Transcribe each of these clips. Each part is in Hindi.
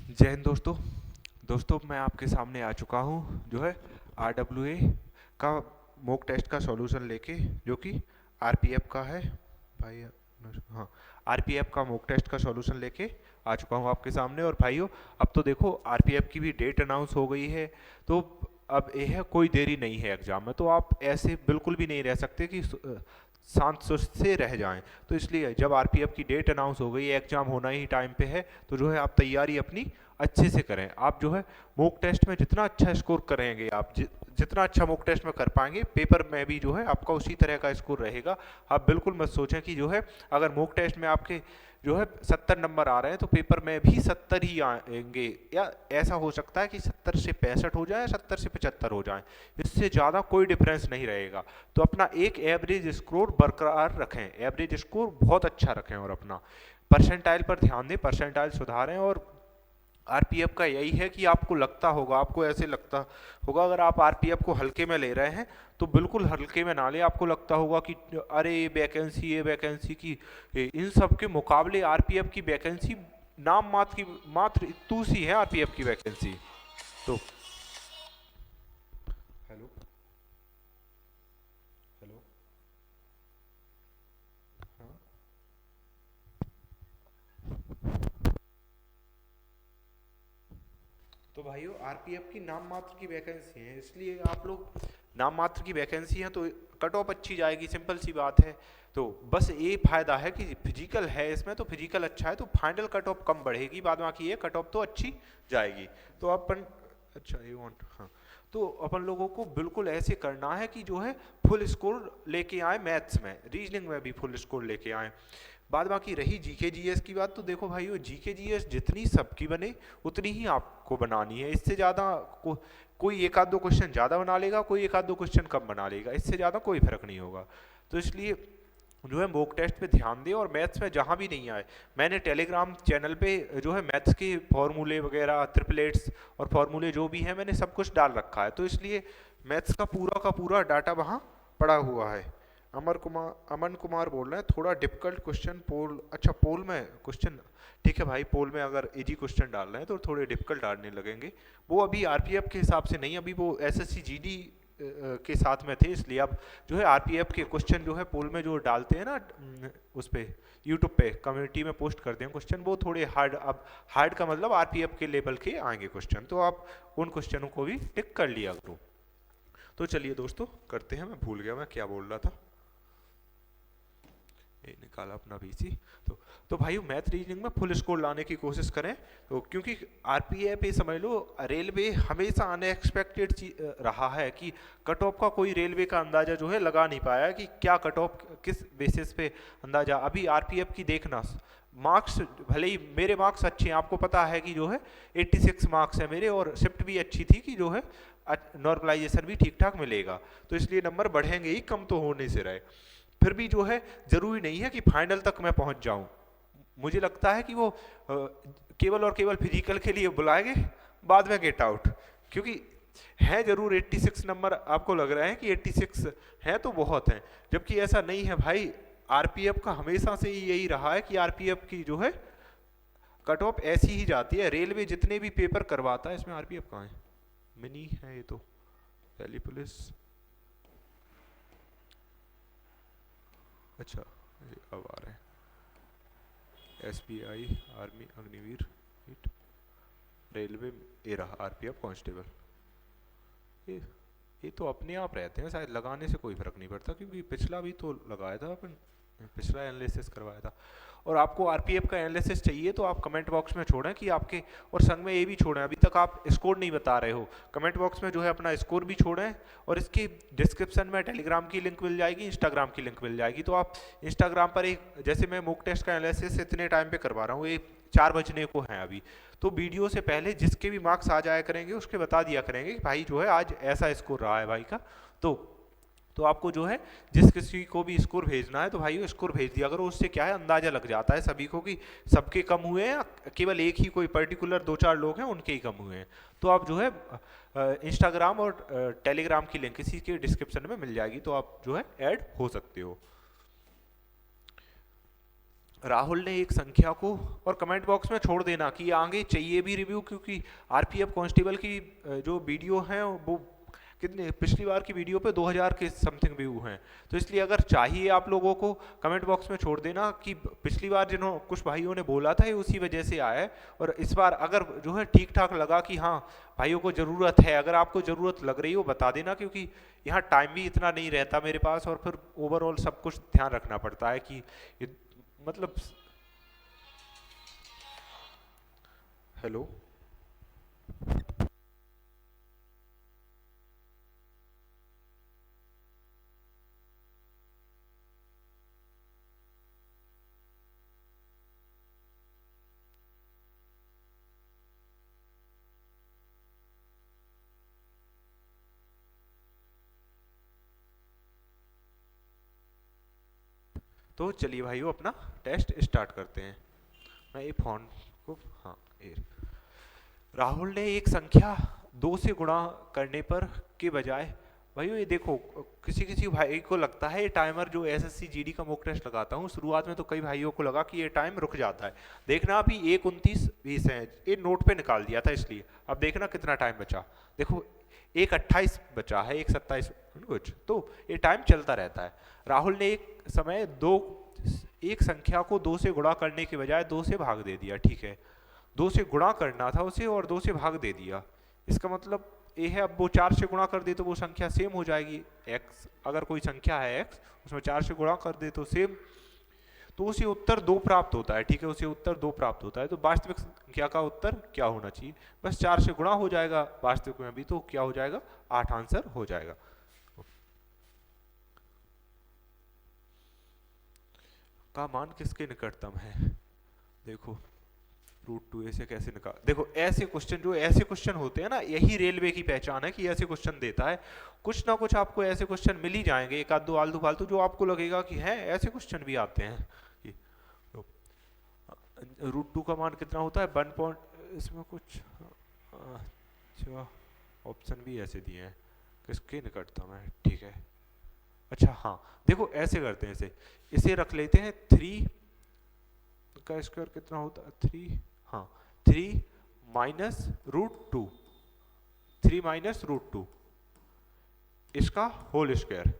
जय हिंद दोस्तों। मैं आपके सामने आ चुका हूँ जो है RWA का मॉक टेस्ट का सॉल्यूशन लेके, जो कि RPF का है भाई। हाँ, RPF का मॉक टेस्ट का सॉल्यूशन लेके आ चुका हूँ आपके सामने। और भाइयों, अब तो देखो RPF की भी डेट अनाउंस हो गई है, तो अब यह है कोई देरी नहीं है एग्जाम में। तो आप ऐसे बिल्कुल भी नहीं रह सकते कि शांत सुस्त से रह जाएं। तो इसलिए जब RPF की डेट अनाउंस हो गई है, एग्जाम होना ही टाइम पे है, तो जो है आप तैयारी अपनी अच्छे से करें। आप जो है मॉक टेस्ट में जितना अच्छा स्कोर करेंगे, आप जितना अच्छा मॉक टेस्ट में कर पाएंगे, पेपर में भी जो है आपका उसी तरह का स्कोर रहेगा। आप बिल्कुल मत सोचें कि जो है अगर मॉक टेस्ट में आपके जो है 70 नंबर आ रहे हैं तो पेपर में भी 70 ही आएंगे, या ऐसा हो सकता है कि 70 से 65 हो जाए, 70 से 75 हो जाए। इससे ज़्यादा कोई डिफरेंस नहीं रहेगा। तो अपना एक एवरेज स्कोर बरकरार रखें, एवरेज स्कोर बहुत अच्छा रखें, और अपना परसेंटाइल पर ध्यान दें, परसेंटाइल सुधारें। और आरपीएफ का यही है कि आपको लगता होगा, आपको ऐसे लगता होगा, अगर आप आरपीएफ को हल्के में ले रहे हैं तो बिल्कुल हल्के में ना ले। आपको लगता होगा कि अरे वैकेंसी है, वैकेंसी की इन सब के मुकाबले आरपीएफ की वैकेंसी नाम मात्र की, मात्र इतू सी है आरपीएफ की वैकेंसी। तो हेलो हेलो। हाँ, तो भाइयों आरपीएफ की नाम मात्र की वैकेंसी है, इसलिए आप लोग, नाम मात्र की वैकेंसी है तो कट ऑफ अच्छी जाएगी, सिंपल सी बात है। तो बस ये फायदा है कि फिजिकल है इसमें, तो फिजिकल अच्छा है तो फाइनल कट ऑफ कम बढ़ेगी, बाद बाकी ये कट ऑफ तो अच्छी जाएगी। तो अपन, अच्छा ये वांट, हाँ, तो अपन लोगों को बिल्कुल ऐसे करना है कि जो है फुल स्कोर लेके आए, मैथ्स में, रीजनिंग में भी फुल स्कोर लेके आए। बाद बाकी रही जीके जीएस की बात, तो देखो भाइयों, जीके जीएस जितनी सबकी बने उतनी ही आपको बनानी है। इससे ज़्यादा कोई एक आध दो क्वेश्चन ज़्यादा बना लेगा, कोई एक आध दो क्वेश्चन कम बना लेगा, इससे ज़्यादा कोई फर्क नहीं होगा। तो इसलिए जो है मॉक टेस्ट पे ध्यान दें। और मैथ्स में जहाँ भी नहीं आए, मैंने टेलीग्राम चैनल पे जो है मैथ्स के फॉर्मूले वगैरह, ट्रिपलेट्स और फॉर्मूले जो भी हैं, मैंने सब कुछ डाल रखा है। तो इसलिए मैथ्स का पूरा डाटा वहाँ पड़ा हुआ है। अमन कुमार बोल रहे हैं थोड़ा डिफिकल्ट क्वेश्चन पोल, अच्छा पोल में क्वेश्चन, ठीक है भाई, पोल में अगर इजी क्वेश्चन डाल रहे हैं तो थोड़े डिफिकल्ट डालने लगेंगे। वो अभी आरपीएफ के हिसाब से नहीं, अभी वो एसएससी जीडी के साथ में थे, इसलिए अब जो है आरपीएफ के क्वेश्चन जो है पोल में जो डालते हैं ना, उस पे यूट्यूब पे कम्युनिटी में पोस्ट करते हैं क्वेश्चन, वो थोड़े हार्ड, अब हार्ड का मतलब आरपीएफ के लेवल के आएंगे क्वेश्चन, तो आप उन क्वेश्चनों को भी टिक कर लिया करो। तो चलिए दोस्तों करते हैं, मैं भूल गया मैं क्या बोल रहा था, ये निकाला अपना पीसी। तो भाई मैथ रीजनिंग में फुल स्कोर लाने की कोशिश करें। तो क्योंकि आरपीएफ पे समझ लो, रेलवे हमेशा अनएक्सपेक्टेड रहा है कि कट ऑफ का कोई रेलवे का अंदाजा जो है लगा नहीं पाया कि क्या कट ऑफ किस बेसिस पे अंदाजा। अभी आरपीएफ की देखना, मार्क्स भले ही मेरे मार्क्स अच्छे हैं, आपको पता है कि जो है 86 मार्क्स है मेरे, और शिफ्ट भी अच्छी थी कि जो है नॉर्मलाइजेशन भी ठीक ठाक मिलेगा, तो इसलिए नंबर बढ़ेंगे ही, कम तो होने से रहे। फिर भी जो है जरूरी नहीं है कि फाइनल तक मैं पहुंच जाऊं। मुझे लगता है कि वो केवल और केवल फिजिकल के लिए बुलाएंगे, बाद में गेट आउट, क्योंकि है जरूर 86 नंबर, आपको लग रहा है कि 86 है तो बहुत है, जबकि ऐसा नहीं है भाई। आरपीएफ का हमेशा से ही यही रहा है कि आरपीएफ की जो है कट ऑफ ऐसी ही जाती है। रेलवे जितने भी पेपर करवाता है, इसमें आरपीएफ कहाँ है, मिनी है ये तो, दिल्ली पुलिस, अच्छा ये अब आ रहे हैं, SBI, army, Agniveer, hit, railway, ये रहा आरपीएफ कांस्टेबल। ये ये तो अपने आप रहते हैं शायद, लगाने से कोई फर्क नहीं पड़ता, क्योंकि पिछला भी तो लगाया था अपन, पिछला एनालिसिस करवाया था। और आपको आरपीएफ का एनालिसिस चाहिए तो आप कमेंट बॉक्स में छोड़ें कि आपके, और संग में ये भी छोड़ें, अभी तक आप स्कोर नहीं बता रहे हो, कमेंट बॉक्स में जो है अपना स्कोर भी छोड़ें। और इसकी डिस्क्रिप्शन में टेलीग्राम की लिंक मिल जाएगी, इंस्टाग्राम की लिंक मिल जाएगी, तो आप इंस्टाग्राम पर एक, जैसे मैं मॉक टेस्ट का एनालिसिस इतने टाइम पे करवा रहा हूँ, ये 4 बजने को है अभी, तो वीडियो से पहले जिसके भी मार्क्स आ जाया करेंगे उसके बता दिया करेंगे कि भाई जो है आज ऐसा स्कोर रहा है भाई का। तो आपको जो है जिस किसी को भी स्कोर भेजना है तो भाई वो स्कोर भेज दिया करो, उससे क्या है अंदाजा लग जाता है सभी को कि सबके कम हुए हैं, केवल एक ही कोई पर्टिकुलर 2-4 लोग हैं उनके ही कम हुए हैं। तो आप जो है इंस्टाग्राम और टेलीग्राम की लिंक इसी के डिस्क्रिप्शन में मिल जाएगी, तो आप जो है ऐड हो सकते हो। राहुल ने एक संख्या को, और कमेंट बॉक्स में छोड़ देना कि आगे चाहिए भी रिव्यू, क्योंकि आरपीएफ कांस्टेबल की जो वीडियो है वो कितने, पिछली बार की वीडियो पे 2000 के समथिंग व्यू हैं, तो इसलिए अगर चाहिए आप लोगों को कमेंट बॉक्स में छोड़ देना कि पिछली बार जिन्होंने कुछ भाइयों ने बोला था ये उसी वजह से आया है, और इस बार अगर जो है ठीक ठाक लगा कि हाँ भाइयों को ज़रूरत है, अगर आपको ज़रूरत लग रही हो बता देना, क्योंकि यहाँ टाइम भी इतना नहीं रहता मेरे पास, और फिर ओवरऑल सब कुछ ध्यान रखना पड़ता है कि मतलब। हेलो। तो चलिए भाइयों अपना टेस्ट स्टार्ट करते हैं। मैं ये फोन को, हाँ ये राहुल ने एक संख्या 2 से गुणा करने पर के बजाय, भाइयों ये देखो किसी किसी भाई को लगता है ये टाइमर, जो एसएससी जीडी का मॉक टेस्ट लगाता हूँ शुरुआत में तो कई भाइयों को लगा कि ये टाइम रुक जाता है। देखना अभी 1:29:20 है, ये नोट पे निकाल दिया था इसलिए। अब देखना कितना टाइम बचा, देखो 1:28 बचा है, 1:27 कुछ, तो ये टाइम चलता रहता है। राहुल ने एक संख्या को 2 से गुणा करने के बजाय 2 से भाग दे दिया, ठीक है, 2 से गुणा करना था उसे और 2 से भाग दे दिया। इसका मतलब ये है, अब वो 4 से गुणा कर दे तो वो संख्या सेम हो जाएगी, x अगर कोई संख्या है x उसमें 4 से गुणा कर दे तो सेम, तो उसे उत्तर 2 प्राप्त होता है, ठीक है, उसे उत्तर 2 प्राप्त होता है। तो वास्तविक संख्या का उत्तर क्या होना चाहिए, बस 4 से गुणा हो जाएगा वास्तविक में भी, तो क्या हो जाएगा 8 आंसर हो जाएगा। का मान किसके निकटतम है, देखो √2 ऐसे कैसे निकाल, देखो ऐसे क्वेश्चन, जो ऐसे क्वेश्चन होते हैं ना, यही रेलवे की पहचान है कि ऐसे क्वेश्चन देता है। कुछ ना कुछ आपको ऐसे क्वेश्चन मिल ही जाएंगे, एक आध दो आलतू फालतू, जो आपको लगेगा कि है ऐसे क्वेश्चन भी आते हैं। √2 का मान कितना होता है 1 पॉइंट, इसमें कुछ अच्छा ऑप्शन भी ऐसे दिए हैं किसके निकटतम है, ठीक है। अच्छा हाँ देखो ऐसे करते हैं, इसे रख लेते हैं 3 का स्क्वायर कितना होता है 3, हाँ 3 माइनस √2, 3 माइनस √2 इसका होल स्क्वायर,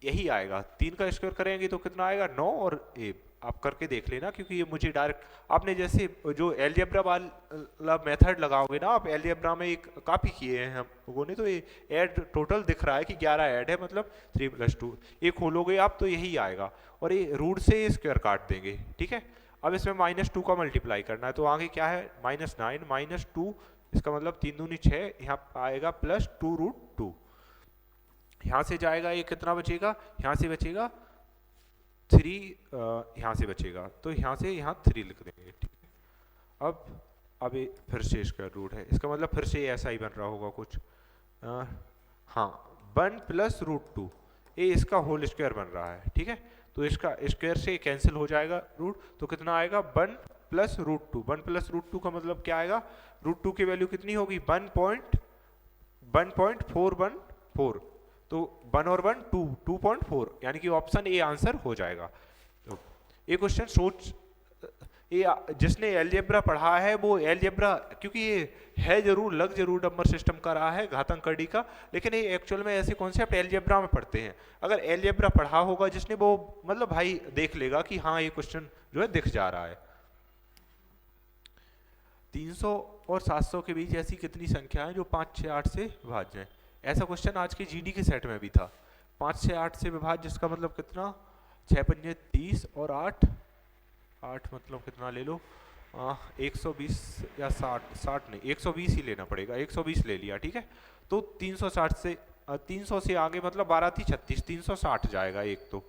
यही आएगा। 3 का स्क्वायर करेंगे तो कितना आएगा 9, और आप करके देख लेना, क्योंकि ये मुझे डायरेक्ट, आपने जैसे जो एलजेब्रा वाला मेथड लगाओगे ना, आप एलजेब्रा में एक काफी किए हैं हम लोगों ने, तो ये ऐड टोटल दिख रहा है कि 11 ऐड है, मतलब 3 + 2, ये खोलोगे आप तो यही आएगा, और ये रूट से स्क्वायर काट देंगे, ठीक है। अब इसमें -2 का मल्टीप्लाई करना है, तो आगे क्या है -9 - 2, इसका मतलब 3 दूनी 6, यहाँ आएगा +2√2, यहाँ से जाएगा ये कितना बचेगा, यहाँ से बचेगा 3, यहाँ से बचेगा, तो यहाँ से यहाँ 3 लिख देंगे, ठीक है। अब ये फिर से स्क्वायर रूट है, इसका मतलब फिर से ऐसा ही बन रहा होगा कुछ, हाँ 1 + √2, ये इसका होल स्क्वायर बन रहा है, ठीक है। तो इसका स्क्वायर से कैंसिल हो जाएगा रूट, तो कितना आएगा 1 + √2, 1 + √2 का मतलब क्या आएगा, √2 की वैल्यू कितनी होगी 1.414, तो 1 और 1 2, 2.4, यानी कि ऑप्शन ए आंसर हो जाएगा। तो ये क्वेश्चन सोच, ये जिसने एलजेब्रा पढ़ा है वो एलजेब्रा, क्योंकि ये है जरूर लग जरूर नंबर सिस्टम का रहा है, घातांक कड़ी का, लेकिन ये एक्चुअल में ऐसे कॉन्सेप्ट एलजेब्रा में पढ़ते हैं। अगर एलजेब्रा पढ़ा होगा जिसने, वो मतलब भाई देख लेगा कि हाँ ये क्वेश्चन जो है दिख जा रहा है। 300 और 700 के बीच ऐसी कितनी संख्या है जो 5, 6, 8 से विभाज्य है, ऐसा क्वेश्चन आज के जीडी के सेट में भी था। 5 से 8 से विभाज्य, जिसका मतलब कितना, 6 × 5 = 30 और 8 मतलब कितना ले लो, 120 या 60 नहीं 120 ही लेना पड़ेगा, 120 ले लिया, ठीक है। तो 300 से आगे मतलब 12 × 36, 360 जाएगा एक, तो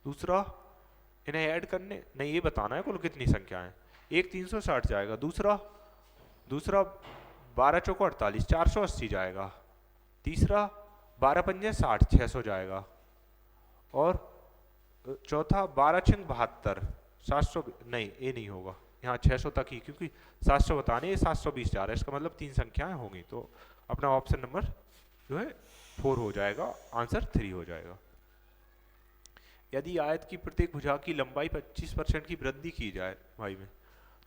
दूसरा इन्हें ऐड करने नहीं, ये बताना है कुल कितनी संख्या है, एक 360 जाएगा, दूसरा 12 × 4 = 48, 480 जाएगा, तीसरा 12 × 5 = 60, 600 जाएगा, और चौथा 12 × 6 = 72, 700 नहीं, ये नहीं होगा, यहाँ 600 तक ही, क्योंकि 700 बताने, ये 720 जा रहा है, इसका मतलब 3 संख्याएं होंगी, तो अपना ऑप्शन नंबर जो है 4 हो जाएगा, आंसर 3 हो जाएगा। यदि आयत की प्रत्येक भुजा की लंबाई 25% की वृद्धि की जाए भाई में,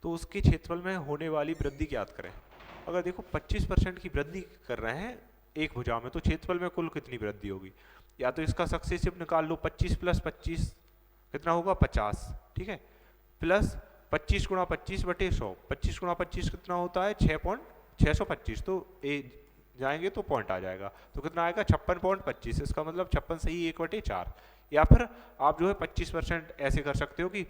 तो उसके क्षेत्रफल में होने वाली वृद्धि ज्ञात करें। अगर देखो 25% की वृद्धि कर रहे हैं एक भुजा में, तो क्षेत्रफल में कुल कितनी वृद्धि होगी? या तो इसका सक्सेसिव निकाल लो, 25 प्लस 25 कितना होगा? 50, ठीक है, प्लस 25 गुणा 25 बटे 100, 25 गुणा 25 कितना होता है? 6.625, तो ए जाएंगे तो पॉइंट आ जाएगा, तो कितना आएगा? 56.25। इसका मतलब 56 सही 1/4। या फिर आप जो है 25% ऐसे कर सकते हो कि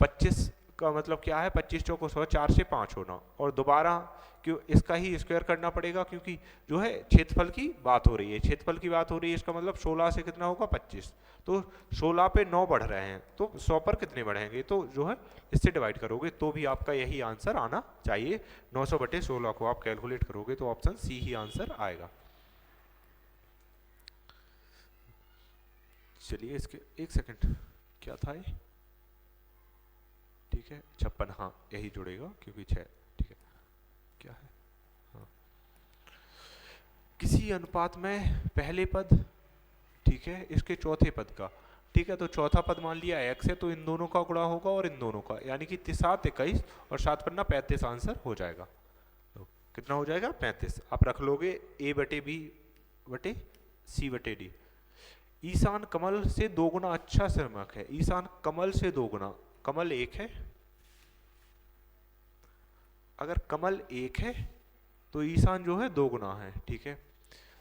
25 का मतलब क्या है? 25 चौको 100, 4 से 5 होना, और दोबारा क्यों इसका ही स्क्वायर करना पड़ेगा, क्योंकि जो है क्षेत्रफल की बात हो रही है, क्षेत्रफल की बात हो रही है, इसका मतलब 16 से कितना होगा? 25, तो 16 पे 9 बढ़ रहे हैं, तो 100 पर कितने बढ़ेंगे? तो जो है इससे डिवाइड करोगे तो भी आपका यही आंसर आना चाहिए। 900 बटे 16 को आप कैलकुलेट करोगे तो ऑप्शन सी ही आंसर आएगा। चलिए इसके एक सेकंड, क्या था ये? ठीक है 56, हाँ यही जुड़ेगा क्योंकि 6, ठीक है, क्या है? हाँ, किसी अनुपात में पहले पद, ठीक है, इसके चौथे पद का, ठीक है, तो चौथा पद मान लिया x है, तो इन दोनों का गुणा होगा और इन दोनों का, यानी कि 7 21 और 7 पन्ना 35 आंसर हो जाएगा। तो कितना हो जाएगा? 35। आप रख लोगे a बटे b बटे c बटे d। ईशान कमल से 2 गुना अच्छा श्रमक है। ईशान कमल से 2 गुना, कमल 1 है, अगर कमल 1 है तो ईशान जो है 2 गुना है, ठीक है,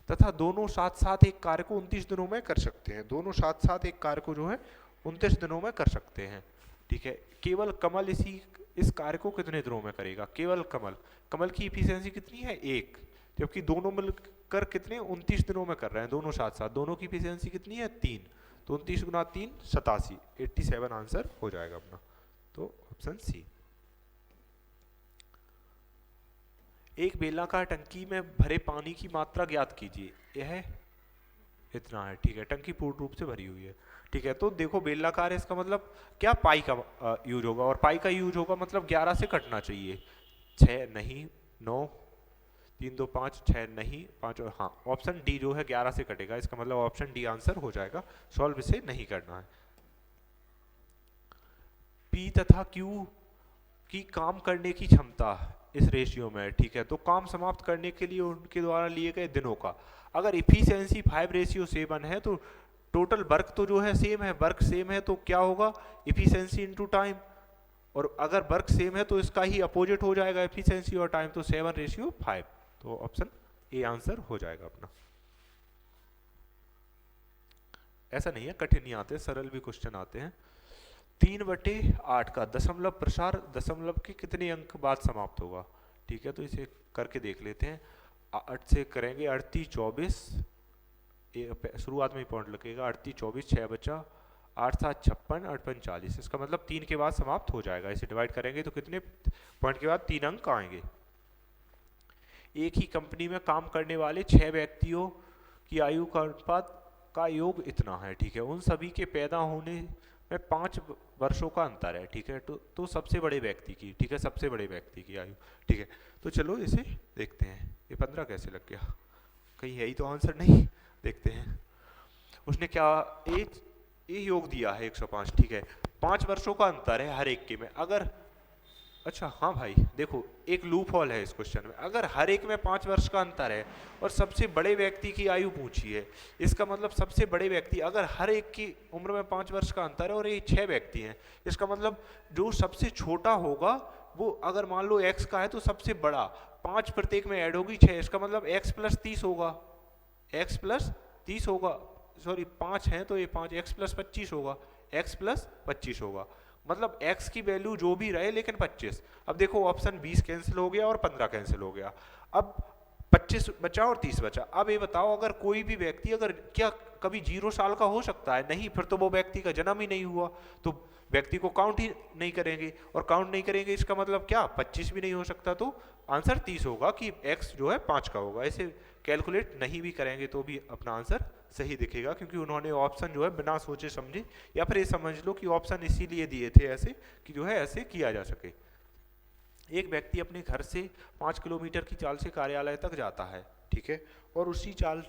तथा दोनों साथ साथ एक कार्य को 29 दिनों में कर सकते हैं। दोनों साथ साथ एक कार्य को जो है 29 दिनों में कर सकते हैं, ठीक है। केवल कमल इस कार्य को कितने दिनों में करेगा? केवल कमल, कमल की इफिशियंसी कितनी है? 1, जबकि दोनों मिलकर कितने? 29 दिनों में कर रहे हैं दोनों साथ साथ, दोनों की इफिशियंसी कितनी है? 3, तो 29 गुना 3 87, 87 आंसर हो जाएगा अपना, तो ऑप्शन सी। एक बेलनाकार टंकी में भरे पानी की मात्रा ज्ञात कीजिए। यह इतना है, ठीक है, टंकी पूर्ण रूप से भरी हुई है, ठीक है। तो देखो बेलनाकार है, इसका मतलब क्या? पाई का यूज होगा, और पाई का यूज होगा मतलब 11 से कटना चाहिए। 6 नहीं, 9, 3 2 5, 6 नहीं, 5 और हाँ, ऑप्शन डी जो है 11 से कटेगा, इसका मतलब ऑप्शन डी आंसर हो जाएगा। सॉल्व इसे नहीं करना है। पी तथा क्यू की काम करने की क्षमता इस रेशियो में, ठीक है, तो काम समाप्त करने के लिए उनके द्वारा लिए गए दिनों का, अगर इफिशियंसी 5:7 है तो टोटल वर्क तो जो है सेम है, वर्क सेम है तो क्या होगा? इफिशियंसी इनटू टाइम, और अगर वर्क सेम है तो इसका ही अपोजिट हो जाएगा इफिशियंसी और टाइम, तो 7:5, तो ऑप्शन ए आंसर हो जाएगा अपना। ऐसा नहीं है कठिन नहीं आते, सरल भी क्वेश्चन आते हैं। 3/8 का दशमलव प्रसार दशमलव के कितने अंक बाद समाप्त होगा? ठीक है, तो इसे करके देख लेते हैं। 8 से करेंगे 38 24, शुरुआत में ही पॉइंट लगेगा, 38 24 6 बचा, 8 7 56 8 5 40, इसका मतलब 3 के बाद समाप्त हो जाएगा। इसे डिवाइड करेंगे तो कितने पॉइंट के बाद 3 अंक आएंगे। एक ही कंपनी में काम करने वाले 6 व्यक्तियों की आयु का अनुपात का योग इतना है, ठीक है, उन सभी के पैदा होने में 5 वर्षों का अंतर है, ठीक है, तो सबसे बड़े व्यक्ति की, ठीक है, सबसे बड़े व्यक्ति की आयु, ठीक है, तो चलो इसे देखते हैं। ये 15 कैसे लग गया? कहीं यही तो आंसर नहीं, देखते हैं। उसने क्या ये योग दिया है 105, ठीक है, 5 वर्षों का अंतर है हर एक के में, अगर अच्छा हाँ भाई देखो एक लूप हॉल है इस क्वेश्चन में, अगर हर एक में 5 वर्ष का अंतर है और सबसे बड़े व्यक्ति की आयु पूछी है, इसका मतलब सबसे बड़े व्यक्ति अगर हर एक की उम्र में 5 वर्ष का अंतर है और ये 6 व्यक्ति हैं, इसका मतलब जो सबसे छोटा होगा वो अगर मान लो x का है तो सबसे बड़ा 5 प्रत्येक में ऐड होगी 6, इसका मतलब x + 30 होगा, x + 30 होगा, सॉरी 5 हैं तो ये 5, x + 25 होगा, x + 25 होगा, मतलब x की वैल्यू जो भी रहे लेकिन 25। अब देखो ऑप्शन 20 कैंसिल हो गया और 15 कैंसिल हो गया, अब 25 बचा और 30 बचा। अब ये बताओ अगर कोई भी व्यक्ति अगर क्या कभी 0 साल का हो सकता है? नहीं, फिर तो वो व्यक्ति का जन्म ही नहीं हुआ, तो व्यक्ति को काउंट ही नहीं करेंगे, और काउंट नहीं करेंगे इसका मतलब क्या 25 भी नहीं हो सकता, तो आंसर 30 होगा कि x जो है 5 का होगा। ऐसे कैलकुलेट नहीं भी करेंगे तो भी अपना आंसर सही दिखेगा, क्योंकि उन्होंने ऑप्शन जो है बिना सोचे समझे, या फिर ये समझ लो कि ऑप्शन इसीलिए दिए थे ऐसे कि जो है ऐसे किया जा सके। एक व्यक्ति अपने घर से 5 किलोमीटर की चाल से कार्यालय तक जाता है, ठीक है, और उसी चाल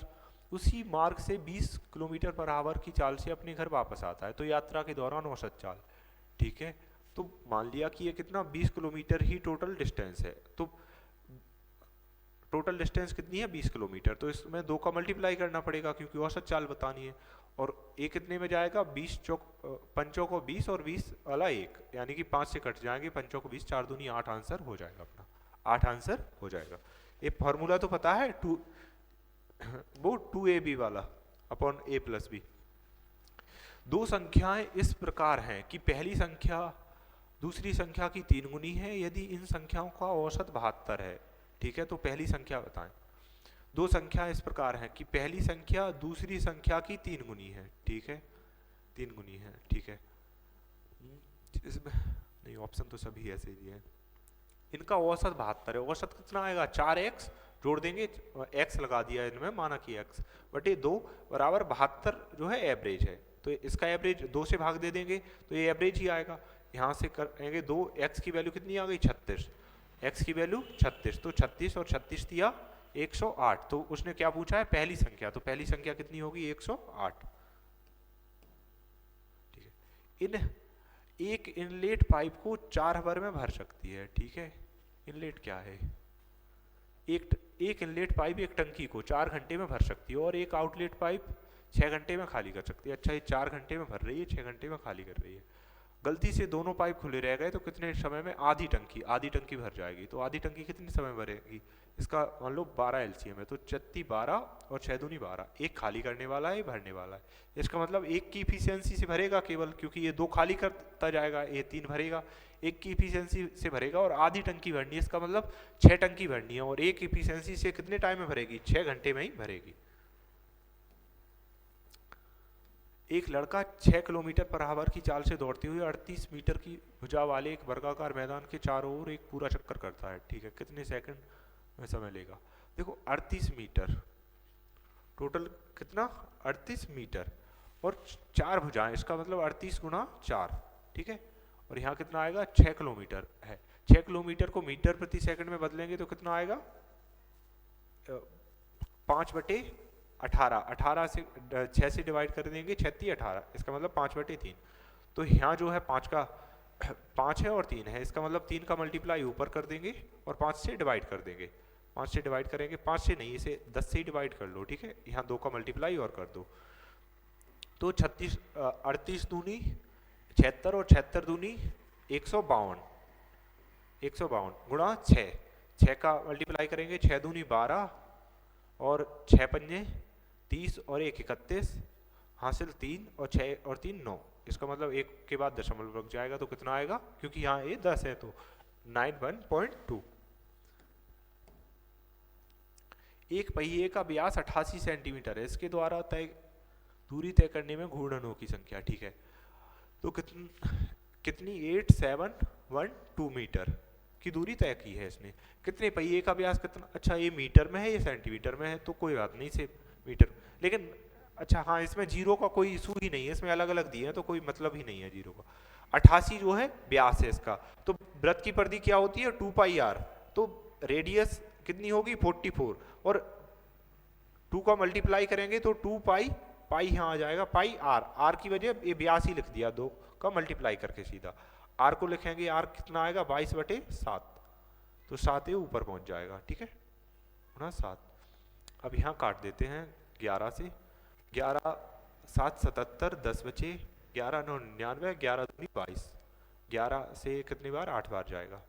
उसी मार्ग से 20 किलोमीटर पर आवर की चाल से अपने घर वापस आता है, तो यात्रा के दौरान औसत चाल, ठीक है। तो मान लिया कि ये कितना 20 किलोमीटर ही टोटल डिस्टेंस है, तो टोटल डिस्टेंस कितनी है 20 किलोमीटर, तो इसमें 2 का मल्टीप्लाई करना पड़ेगा क्योंकि औसत चाल बतानी है। और ये कितने में जाएगा, 20 चौक पंचों को 20 और 20 वाला 1, यानी कि 5 से कट जाएंगे, पंचों को 20, 4 दूनी 8 आंसर हो जाएगा अपना, 8 आंसर हो जाएगा। ये फॉर्मूला तो पता है वो 2ab वाला अपॉन a प्लस b। दो संख्याएं इस प्रकार हैं कि पहली संख्या दूसरी संख्या की 3 गुनी है यदि इन संख्याओं का औसत 72 है, ठीक है। तो पहली संख्या बताएं। दो संख्या इस प्रकार हैं कि पहली संख्या दूसरी संख्या की 3 गुनी है, ठीक है, 3 गुनी है, ठीक है। इसमें नहीं, ऑप्शन तो सभी ऐसे ही है। इनका औसत 72 है, औसत कितना आएगा 4x जोड़ देंगे, x लगा दिया इनमें, माना कि x बटे 2 बराबर 72 जो है एवरेज है, तो इसका एवरेज 2 से भाग दे देंगे तो ये एवरेज ही आएगा। यहाँ से करेंगे 2, x की वैल्यू कितनी आ गई 36, x की वैल्यू 36, तो 36 और 36 दिया 108। तो उसने क्या पूछा है पहली संख्या, तो पहली संख्या कितनी होगी 108, ठीक है। एक इनलेट पाइप को 4 आवर में भर सकती है, ठीक है। इनलेट क्या है, एक इनलेट पाइप एक टंकी को 4 घंटे में भर सकती है और एक आउटलेट पाइप 6 घंटे में खाली कर सकती है। अच्छा, ये 4 घंटे में भर रही है, 6 घंटे में खाली कर रही है। गलती से दोनों पाइप खुले रह गए तो कितने समय में आधी टंकी भर जाएगी, तो आधी टंकी कितने समय में भरेगी, इसका मान लो 12 एलसीएम है, तो 36 12 और 6 दूनी 12, एक खाली करने वाला है, भरने वाला है। इसका मतलब एक की इफिशियंसी से भरेगा केवल, क्योंकि ये 2 खाली करता जाएगा, ये 3 भरेगा, एक की इफिशियंसी से भरेगा और आधी टंकी भरनी है, इसका मतलब 6 टंकी भरनी है और एक इफिशियंसी से कितने टाइम में भरेगी, 6 घंटे में ही भरेगी। एक लड़का 6 किलोमीटर पर आवर की चाल से दौड़ते हुए 38 मीटर की भुजा वाले एक वर्गाकार मैदान के चारों ओर एक पूरा चक्कर करता है, ठीक है। कितने सेकंड में समय लेगा, देखो 38 मीटर टोटल कितना 38 मीटर और 4 भुजाएं, इसका मतलब 38 गुना 4, ठीक है। और यहाँ कितना आएगा 6 किलोमीटर है, 6 किलोमीटर को मीटर प्रति सेकंड में बदलेंगे तो कितना आएगा 5/18, 18 से 6 से डिवाइड कर देंगे 36 18, इसका मतलब 5/3। तो यहाँ जो है 5 का 5 है और 3 है, इसका मतलब 3 का मल्टीप्लाई ऊपर कर देंगे और 5 से डिवाइड कर देंगे, 5 से डिवाइड करेंगे, 5 से नहीं इसे 10 से ही डिवाइड कर लो, ठीक है। यहाँ 2 का मल्टीप्लाई और कर दो, तो 38 दूनी 76 और 76 दूनी 152, 152 गुणा 6 का मल्टीप्लाई करेंगे, 6 दूनी 12 और 6 पंजे 30 और 1 31, हासिल 3 और 6 और 3 9, इसका मतलब 1 के बाद दशमलव लग जाएगा, तो कितना आएगा, क्योंकि यहाँ ये 10 है तो 91.2। एक पहिए का व्यास 88 सेंटीमीटर है, इसके द्वारा दूरी तय करने में घूर्णनों की संख्या, ठीक है। तो कितनी 8712 मीटर की दूरी तय की है इसने। कितने पहिए का व्यास कितना, अच्छा ये मीटर में है ये सेंटीमीटर में है, तो कोई बात नहीं से मीटर, लेकिन अच्छा हाँ इसमें जीरो का कोई इशू ही नहीं है, इसमें अलग अलग दिए हैं तो कोई मतलब ही नहीं है जीरो का। 88 जो है व्यास है इसका, तो वृत्त की परिधि क्या होती है 2πr, तो रेडियस कितनी होगी 44 और 2 का मल्टीप्लाई करेंगे तो 2π यहाँ आ जाएगा पाई आर की वजह ये व्यास ही लिख दिया, 2 का मल्टीप्लाई करके सीधा आर को लिखेंगे, आर कितना आएगा 22/7, तो 7 ये ऊपर पहुंच जाएगा, ठीक है ना 7। अब यहाँ काट देते हैं 11 से, 11 7 77 10 बचे, 11 9 99, 11 दूनी 22, 11 से कितनी बार 8 बार जाएगा,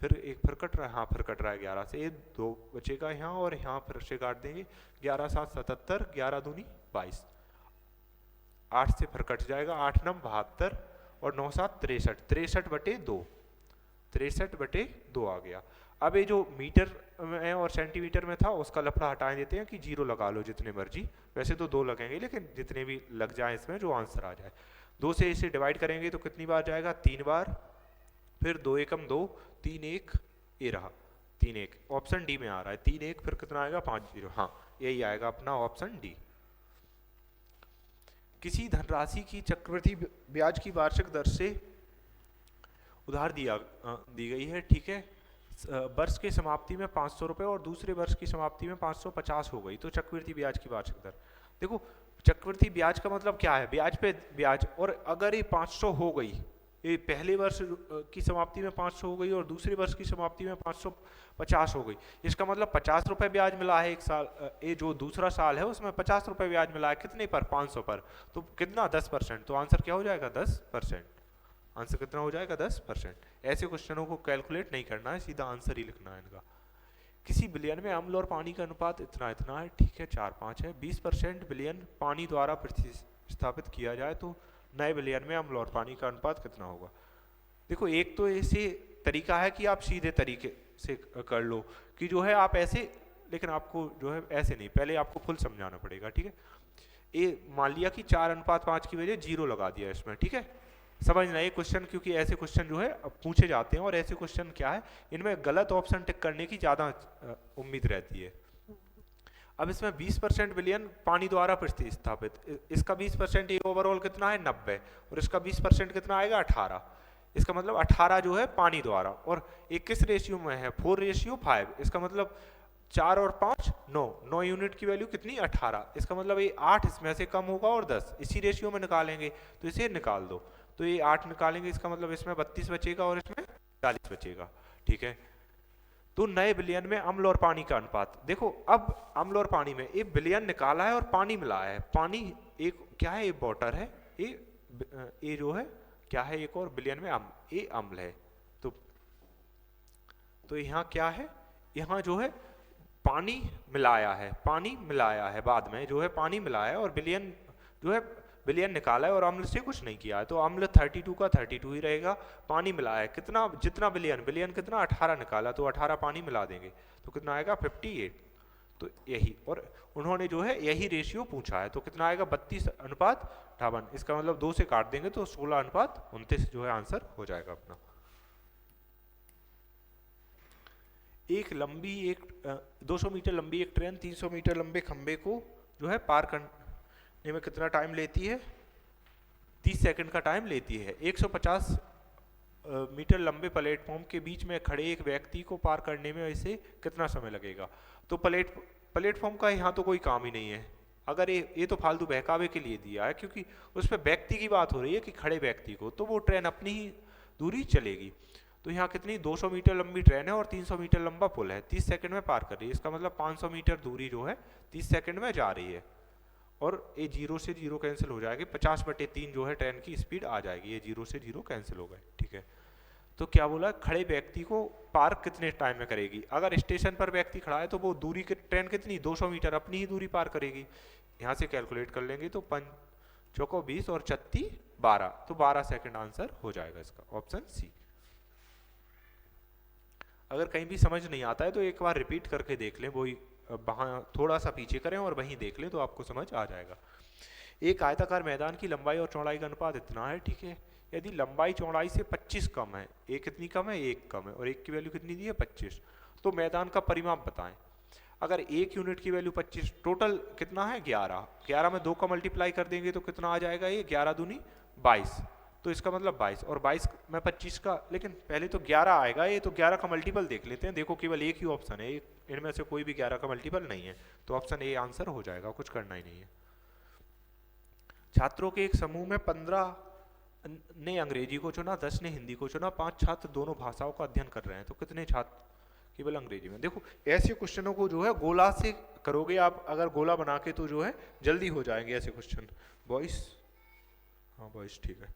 फिर एक फिर कट रहा है, हाँ फिर कट रहा है 11 से, ये 2 बचेगा यहाँ और यहाँ फिर से काट देंगे, 11 7 77, 11 दूनी 22, 8 से फिर कट जाएगा, 8 9 72 और 9 7 63, 63/2, 63/2 आ गया। अब ये जो मीटर में और सेंटीमीटर में था उसका लफड़ा हटा देते हैं कि जीरो लगा लो जितने मर्जी, वैसे तो 2 लगेंगे लेकिन जितने भी लग जाए इसमें जो आंसर आ जाए। 2 से इसे डिवाइड करेंगे तो कितनी बार जाएगा 3 बार, फिर 2 एकम 2 3 1 ये रहा 3 1, ऑप्शन डी में आ रहा है 3 1, फिर कितना आएगा 5 0, हाँ यही आएगा अपना ऑप्शन डी। किसी धनराशि की चक्रवृद्धि ब्याज की वार्षिक दर से उधार दी गई है, ठीक है। वर्ष की समाप्ति में 500 रुपये और दूसरे वर्ष की समाप्ति में 550 हो गई, तो चक्रवृद्धि ब्याज की वार्षिक दर। देखो चक्रवृद्धि ब्याज का मतलब क्या है, ब्याज पे ब्याज, और अगर ये 500 हो गई, ये पहले वर्ष की समाप्ति में 500 हो गई और दूसरे वर्ष की समाप्ति में 550 हो गई, इसका मतलब 50 रुपये ब्याज मिला है एक साल, ये जो दूसरा साल है उसमें 50 रुपये ब्याज मिला है, कितने पर, 500 पर, तो कितना, 10%, तो आंसर क्या हो जाएगा, 10%। आंसर कितना हो जाएगा, 10%। ऐसे क्वेश्चनों को कैलकुलेट नहीं करना है, सीधा आंसर ही लिखना है इनका। किसी विलयन में अम्ल और पानी का अनुपात इतना इतना है, ठीक है, 4-5 है। 20% विलयन पानी द्वारा प्रतिस्थापित किया जाए तो नए विलयन में अम्ल और पानी का अनुपात कितना होगा। देखो एक तो ऐसे तरीका है कि आप सीधे तरीके से कर लो कि जो है आप ऐसे, लेकिन आपको जो है ऐसे नहीं, पहले आपको फुल समझाना पड़ेगा, ठीक है। ये मान लिया कि 4:5 की वजह 0 लगा दिया इसमें, ठीक है, समझना ये क्वेश्चन, क्योंकि ऐसे क्वेश्चन जो है पूछे जाते हैं और ऐसे क्वेश्चन क्या है, इनमें गलत ऑप्शन टिक करने की ज़्यादा उम्मीद रहती है। अब इसमें 20% विलयन पानी द्वारा प्रतिस्थापित, इसका 20% ये ओवरऑल कितना है, 90, और इसका 20% कितना आएगा, 18। इसका मतलब 18 जो है पानी द्वारा, और एक किस रेशियो में है, 4:5। इसका मतलब 4 और 5 9 यूनिट की वैल्यू कितनी, 18। इसका मतलब ये 8 इसमें से कम होगा और 10 इसी रेशियो में निकालेंगे, तो इसे निकाल दो, तो ये 8 निकालेंगे, इसका मतलब इसमें 32 बचेगा और इसमें 40 बचेगा, ठीक है। तो नए विलयन में अम्ल और पानी का अनुपात, देखो अब अम्ल और पानी में एक विलयन निकाला है और पानी मिलाया है, पानी एक क्या है, ये वाटर है, ये जो है क्या है, एक और विलयन में अम्ल, ये अम्ल है, तो यहाँ क्या है, यहाँ जो है पानी मिलाया है, पानी मिलाया है, बाद में जो है पानी मिलाया है और विलयन जो है विलयन निकाला है और अम्ल से कुछ नहीं किया है, तो अम्ल 32 का 32 ही रहेगा, पानी मिलाया है कितना, जितना विलयन, विलयन कितना 18 निकाला, तो 18 पानी मिला देंगे तो कितना आएगा 58, तो यही, और उन्होंने जो है यही रेशियो पूछा है, तो कितना आएगा 32:58, इसका मतलब 2 से काट देंगे तो 16:29 जो है आंसर हो जाएगा अपना। एक लंबी, एक 200 मीटर लंबी एक ट्रेन 300 मीटर लंबे खंबे को जो है पार करने में कितना टाइम लेती है, 30 सेकंड का टाइम लेती है। 150 मीटर लंबे प्लेटफॉर्म के बीच में खड़े एक व्यक्ति को पार करने में इसे कितना समय लगेगा। तो प्लेटफॉर्म का यहाँ तो कोई काम ही नहीं है, अगर ये तो फालतू बहकावे के लिए दिया है, क्योंकि उस पर व्यक्ति की बात हो रही है कि खड़े व्यक्ति को, तो वो ट्रेन अपनी ही दूरी चलेगी। तो यहाँ कितनी 200 मीटर लंबी ट्रेन है और 300 मीटर लंबा पुल है, 30 सेकंड में पार कर रही है, इसका मतलब 500 मीटर दूरी जो है 30 सेकंड में जा रही है, और ये 0 से 0 कैंसिल हो जाएगी, 50/3 जो है ट्रेन की स्पीड आ जाएगी, ये 0 से 0 कैंसिल हो गए, ठीक है। तो क्या बोला, खड़े व्यक्ति को पार कितने टाइम में करेगी, अगर स्टेशन पर व्यक्ति खड़ा है तो वो दूरी की ट्रेन कितनी 200 मीटर अपनी ही दूरी पार करेगी, यहाँ से कैलकुलेट कर लेंगे तो 5 चौको 20 और 36 12, तो 12 सेकंड आंसर हो जाएगा इसका, ऑप्शन सी। अगर कहीं भी समझ नहीं आता है तो एक बार रिपीट करके देख लें, वही वहाँ थोड़ा सा पीछे करें और वहीं देख लें तो आपको समझ आ जाएगा। एक आयताकार मैदान की लंबाई और चौड़ाई का अनुपात इतना है, ठीक है, यदि लंबाई चौड़ाई से 25 कम है, एक कितनी कम है, 1 कम है, और 1 की वैल्यू कितनी दी है 25, तो मैदान का परिमाप बताएं। अगर 1 यूनिट की वैल्यू 25, टोटल कितना है 11 में 2 का मल्टीप्लाई कर देंगे तो कितना आ जाएगा, ये 11 दूनी 22, तो इसका मतलब 22, और 22 में 25 का, लेकिन पहले तो 11 आएगा, ये तो 11 का मल्टीपल देख लेते हैं, देखो केवल एक ही ऑप्शन है, इनमें से कोई भी 11 का मल्टीपल नहीं है, तो ऑप्शन ए आंसर हो जाएगा, कुछ करना ही नहीं है। छात्रों के एक समूह में 15 ने अंग्रेजी को चुना, 10 ने हिंदी को चुना, 5 छात्र दोनों भाषाओं का अध्ययन कर रहे हैं, तो कितने छात्र केवल अंग्रेजी में। देखो ऐसे क्वेश्चनों को जो है गोला से करोगे आप, अगर गोला बना के, तो जो है जल्दी हो जाएंगे ऐसे क्वेश्चन। बॉयस, हाँ बॉयस, ठीक है,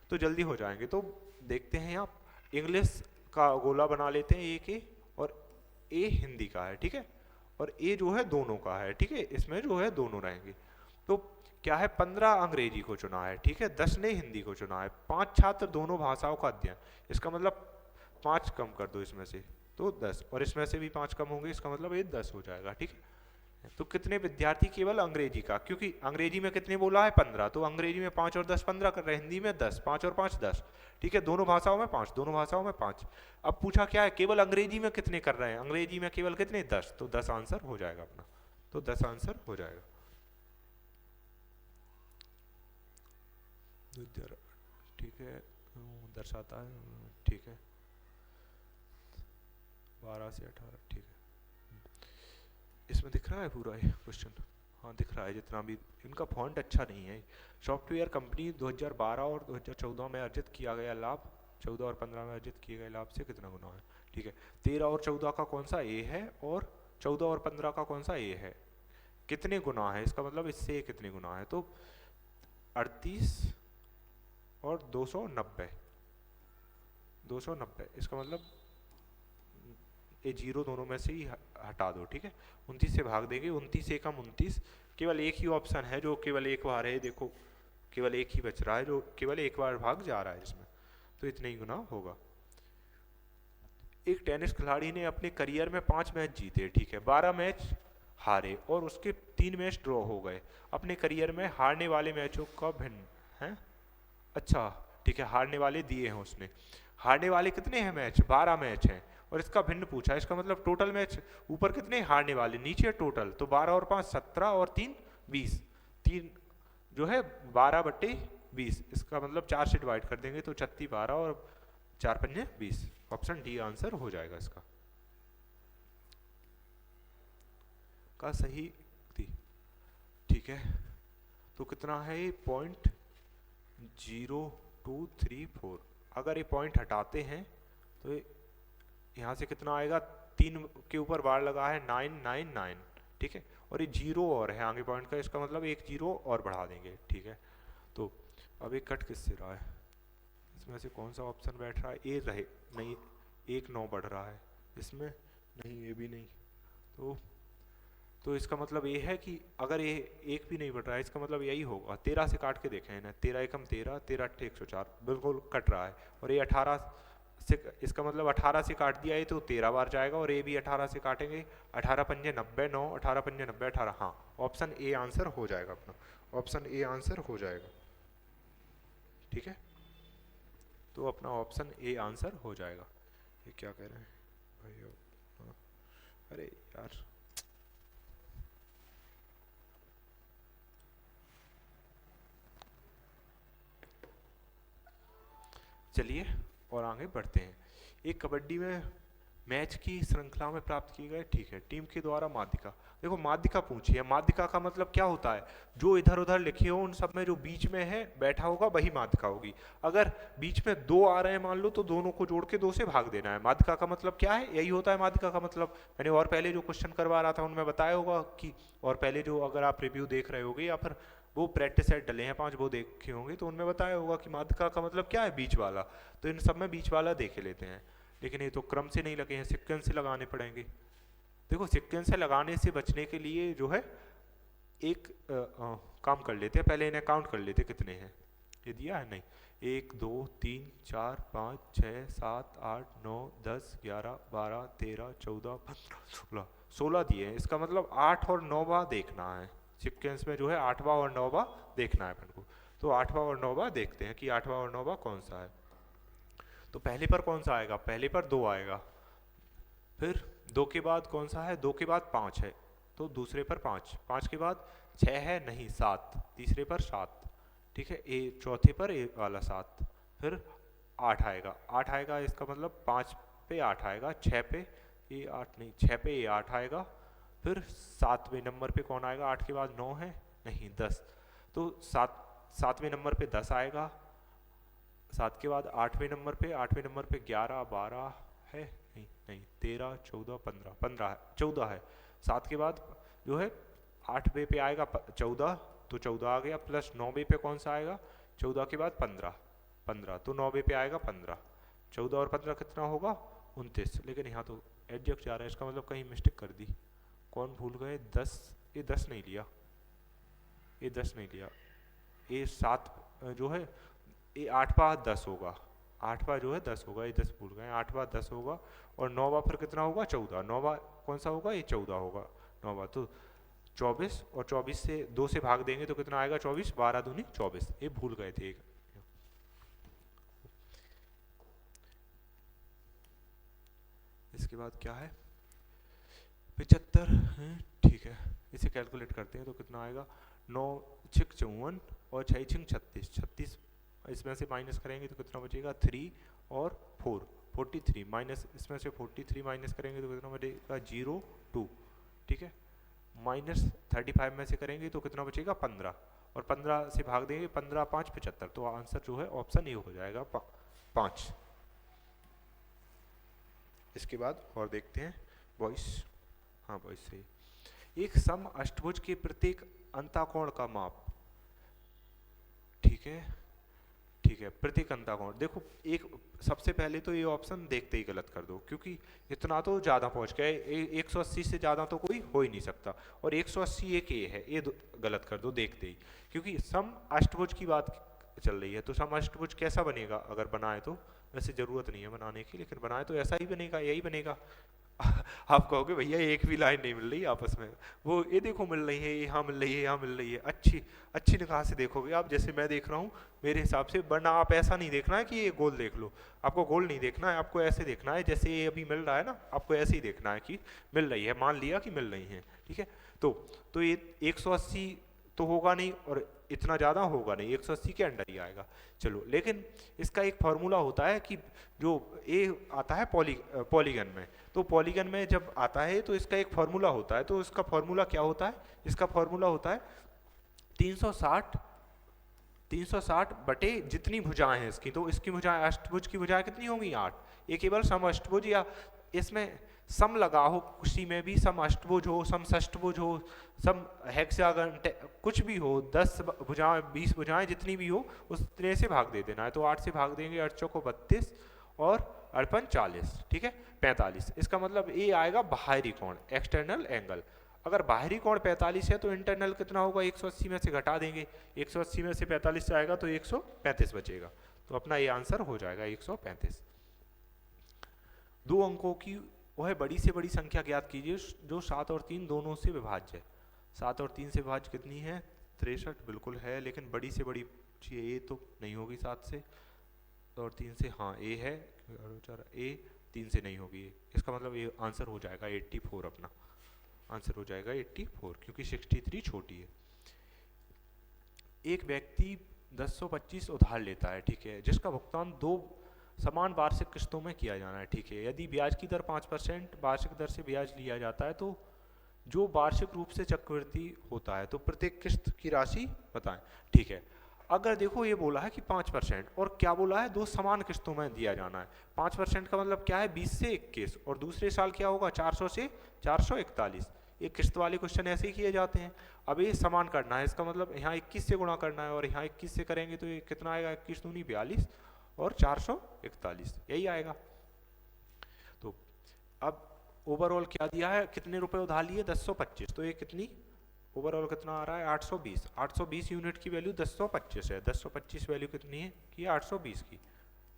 तो जल्दी हो जाएंगे। तो देखते हैं आप, इंग्लिश का गोला बना लेते हैं ए के, और ए हिंदी का है, ठीक है, और ए जो है दोनों का है, ठीक है, इसमें जो है दोनों रहेंगे। तो क्या है, 15 अंग्रेजी को चुना है, ठीक है, 10 ने हिंदी को चुना है, 5 छात्र दोनों भाषाओं का अध्ययन, इसका मतलब 5 कम कर दो इसमें से, तो 10, और इसमें से भी 5 कम होंगे, इसका मतलब ये 10 हो जाएगा, ठीक है। तो कितने विद्यार्थी केवल अंग्रेजी का, क्योंकि अंग्रेजी में कितने बोला है 15, तो अंग्रेजी में 5 और 10 15 कर रहे हैं, हिंदी में 10, 5 और 5 10, ठीक है, दोनों भाषाओं में 5, दोनों भाषाओं में 5। अब पूछा क्या है, केवल अंग्रेजी में कितने कर रहे हैं, अंग्रेजी में केवल कितने 10, तो 10 आंसर हो जाएगा अपना, तो 10 आंसर हो जाएगा। ठीक है, दर्शाता है, ठीक है, 12 से 18, ठीक है। इसमें दिख रहा है पूरा ये क्वेश्चन? हाँ दिख रहा है जितना भी। इनका फॉन्ट अच्छा नहीं है। सॉफ्टवेयर कंपनी 2012 और 2014 में अर्जित किया गया लाभ 14 और 15 में अर्जित किए गए लाभ से कितना गुना है, ठीक है। 13 और 14 का कौन सा ए है और 14 और 15 का कौन सा ए है, कितने गुना है, इसका मतलब इससे कितने गुना है, तो 38 और 290, 290, इसका मतलब ये जीरो दोनों में से ही हटा दो, ठीक है। 29 से भाग देंगे, 29 एकम 29, केवल एक ही ऑप्शन है जो केवल एक बार है, देखो केवल एक ही बच रहा है जो केवल एक बार भाग जा रहा है इसमें, तो इतना ही गुना होगा। एक टेनिस खिलाड़ी ने अपने करियर में 5 मैच जीते, ठीक है, 12 मैच हारे और उसके 3 मैच ड्रॉ हो गए। अपने करियर में हारने वाले मैचों का भिन्न है, अच्छा ठीक है, हारने वाले दिए हैं उसने, हारने वाले कितने हैं मैच, 12 मैच हैं और इसका भिन्न पूछा है, इसका मतलब टोटल मैच ऊपर कितने हारने वाले, नीचे टोटल, तो 12 और 5 17 और 3 20, 3 जो है 12/20, इसका मतलब 4 से डिवाइड कर देंगे तो 36 12 और 4 पंजे 20, ऑप्शन डी आंसर हो जाएगा इसका का सही थी, ठीक है। तो कितना है ये 0.0234, अगर ये पॉइंट हटाते हैं तो यहाँ से कितना आएगा, 3 के ऊपर बार लगा है 999, ठीक है, और ये जीरो और है आगे पॉइंट का, इसका मतलब एक जीरो और बढ़ा देंगे, ठीक है। तो अब ये कट किससे रहा है, इसमें से कौन सा ऑप्शन बैठ रहा है, ए रहे नहीं, 1 9 बढ़ रहा है इसमें, नहीं ये भी नहीं, तो इसका मतलब ये है कि अगर ये एक भी नहीं बढ़ रहा है इसका मतलब यही होगा, 13 से काट के देखें है ना, 13 एकम 13, 13 अट्ठे 104, बिल्कुल कट रहा है, और ये 18 से, इसका मतलब 18 से काट दिया है तो 13 बार जाएगा, और ये भी 18 से काटेंगे, 18 पंजे 90 9, 18 पंजे 90 18, हाँ ऑप्शन ए आंसर हो जाएगा अपना, ऑप्शन ए आंसर हो जाएगा, ठीक है। तो अपना ऑप्शन ए आंसर हो जाएगा। ये क्या कह रहे हैं भाई, हाँ, अरे यार चलिए और आगे बढ़ते हैं। एक कबड्डी में मैच की श्रृंखला में प्राप्त किए गए, ठीक है, टीम के द्वारा माध्यिका, देखो माध्यिका पूछी है, माध्यिका का मतलब क्या होता है, जो इधर उधर लिखे हो उन सब में जो बीच में है बैठा होगा वही माध्यिका होगी, अगर बीच में 2 आ रहे हैं मान लो तो दोनों को जोड़ के 2 से भाग देना है, माध्यिका का मतलब क्या है, यही होता है माध्यिका का मतलब, मैंने और पहले जो क्वेश्चन करवा रहा था उनमें बताया होगा कि, और पहले जो अगर आप रिव्यू देख रहे होगे या फिर वो प्रैक्टिस सेट डले हैं 5 वो देखे होंगे तो उनमें बताया होगा कि माध्यिका का मतलब क्या है, बीच वाला, तो इन सब में बीच वाला देखे लेते हैं, लेकिन ये तो क्रम से नहीं लगे हैं, सीक्वेंस से लगाने पड़ेंगे। देखो सीक्वेंस से लगाने से बचने के लिए जो है एक काम कर लेते हैं, पहले इन्हें काउंट कर लेते कितने हैं, ये दिया है नहीं, 1 2 3 4 5 6 7 8 9 10 11 12 13 14 15 16 16 दिए हैं, इसका मतलब 8 और 9वां देखना है, सीक्वेंस में जो है 8वां और 9वां देखना है अपन को, तो 8वां और 9वां देखते हैं कि 8वां और 9वां कौन सा है। तो पहले पर कौन सा आएगा, पहले पर 2 आएगा, फिर 2 के बाद कौन सा है, 2 के बाद 5 है तो दूसरे पर 5, 5 के बाद 6 है नहीं 7, तीसरे पर 7, ठीक है, ए चौथे पर ए वाला 7, फिर 8 आएगा, 8 आएगा, इसका मतलब 5 पे 8 आएगा, 6 पे ये 8 नहीं 6 पे ये 8 आएगा, फिर 7वें नंबर पे कौन आएगा, 8 के बाद 9 है नहीं 10, तो 7वें नंबर पे 10 आएगा, 7 के बाद 8वें नंबर पे 11 12 है नहीं 13 14 15 15 है 14 है, 7 के बाद जो है 8वें पे आएगा 14, तो 14 आ गया, प्लस 9वें पे कौन सा आएगा, 14 के बाद 15 15, तो 9वें पे आएगा 15, 14 और 15 कितना होगा 29, लेकिन यहाँ तो एडजस्ट जा रहा है, इसका मतलब कहीं मिस्टेक कर दी, कौन भूल गए 10, ये 10 नहीं लिया, ये 10 नहीं लिया, ये 7 जो है ये 8वां 10 होगा, 8वां जो है 10 होगा, ये 10 भूल गए, 8वां 10 होगा, और 9वां फिर कितना होगा 14, 9वां कौन सा होगा, ये 14 होगा 9वां, तो 24, और 24 से 2 से भाग देंगे तो कितना आएगा 24, 12 दूनी 24, ये भूल गए थे एक। इसके बाद क्या है 75 है, ठीक है, इसे कैलकुलेट करते हैं तो कितना आएगा 9 6 54 और 6 6 36, 36 इसमें से माइनस करेंगे तो कितना बचेगा 3 और 4 43 माइनस, इसमें से 43 माइनस करेंगे तो कितना बचेगा 0 2, ठीक है। माइनस 35 में से करेंगे तो कितना बचेगा 15, और 15 से भाग देंगे, 15 5 75, तो आंसर जो है ऑप्शन ए हो जाएगा 5। इसके बाद और देखते हैं बॉयस, हाँ बॉयस सही। एक सम अष्टभुज के प्रत्येक अंतःकोण का माप, ठीक है, ठीक है, प्रत्येक अंतःकोण। देखो एक सबसे पहले तो ये ऑप्शन देखते ही गलत कर दो, क्योंकि इतना तो ज्यादा पहुंच गए, 180 से ज्यादा तो कोई हो ही नहीं सकता, और 180 एक ये है, ये गलत कर दो देखते ही, क्योंकि सम अष्टभुज की बात चल रही है। तो सम अष्टभुज कैसा बनेगा अगर बनाए तो, वैसे जरूरत नहीं है बनाने की, लेकिन बनाए तो ऐसा ही बनेगा, यही बनेगा। आप कहोगे भैया एक भी लाइन नहीं मिल रही आपस में, वो ये देखो मिल रही है, यहाँ मिल रही है, यहाँ मिल रही है, अच्छी अच्छी निगाह से देखोगे आप, जैसे मैं देख रहा हूँ मेरे हिसाब से। वरना आप ऐसा नहीं देखना है कि ये गोल देख लो, आपको गोल नहीं देखना है, आपको ऐसे देखना है जैसे ये अभी मिल रहा है ना, आपको ऐसे ही देखना है कि मिल रही है, मान लिया कि मिल रही है, ठीक है। तो ये 180 तो होगा नहीं, और इतना ज़्यादा होगा नहीं, 180 के अंडर ही आएगा। चलो, लेकिन इसका एक फार्मूला होता है कि जो ए आता है पॉलीगन में, तो पॉलीगन में जब आता है तो इसका एक फार्मूला होता है। तो इसका फार्मूला क्या होता है? इसका फार्मूला होता है 360 बटे जितनी भुजाएं हैं इसकी। तो इसकी भुजाएं, अष्टभुज की भुजाएं कितनी होंगी? 8। ये केवल सम अष्टभुज, या इसमें सम लगा हो, किसी में भी सम अष्टभुज हो, सम षष्टभुज हो, सम हेक्सागन, कुछ भी हो, 10 भुजाएं 20 भुजाएं जितनी भी हो उतने से भाग दे देना है। तो 8 से भाग देंगे, 8 चौको 32 और 8 40, ठीक है, 45। इसका मतलब ये आएगा बाहरी कोण, एक्सटर्नल एंगल। अगर बाहरी कोण 45 है तो इंटरनल कितना होगा? 180 में से घटा देंगे, 180 में से 45 आएगा तो 135 बचेगा। तो अपना ये आंसर हो जाएगा 135। 2 अंकों की वह बड़ी से बड़ी संख्या ज्ञात कीजिए जो 7 और 3 दोनों से विभाज्य है। 7 और 3 से विभाज्य कितनी है? 63 बिल्कुल है, लेकिन बड़ी से बड़ी ए तो नहीं होगी 7 से और 3 से, हाँ ए है, ए 3 से नहीं होगी। इसका मतलब ये आंसर हो जाएगा 84, अपना आंसर हो जाएगा 84, क्योंकि 63 छोटी है। एक व्यक्ति 1025 उधार लेता है, ठीक है, जिसका भुगतान 2 समान वार्षिक किस्तों में किया जाना है, ठीक है। यदि ब्याज की दर 5% वार्षिक दर से ब्याज लिया जाता है तो जो वार्षिक रूप से चक्रवृद्धि होता है, तो प्रत्येक किस्त की राशि बताएं, ठीक है। अगर देखो ये बोला है कि 5%, और क्या बोला है? 2 समान किस्तों में दिया जाना है। 5% का मतलब क्या है? 20 से 21, और दूसरे साल क्या होगा? 400 से 441। ये किस्त वाले क्वेश्चन ऐसे ही किए जाते हैं। अब ये समान करना है, इसका मतलब यहाँ 21 से गुणा करना है, और यहाँ 21 से करेंगे तो ये कितना आएगा? 21 दूनी 42 और 441, यही आएगा। तो अब ओवरऑल क्या दिया है? कितने रुपए उधार लिए? 1025। तो ये कितनी ओवरऑल कितना आ रहा है? 820। 820 यूनिट की वैल्यू 1025 है। 1025 वैल्यू कितनी है? कि 820 की,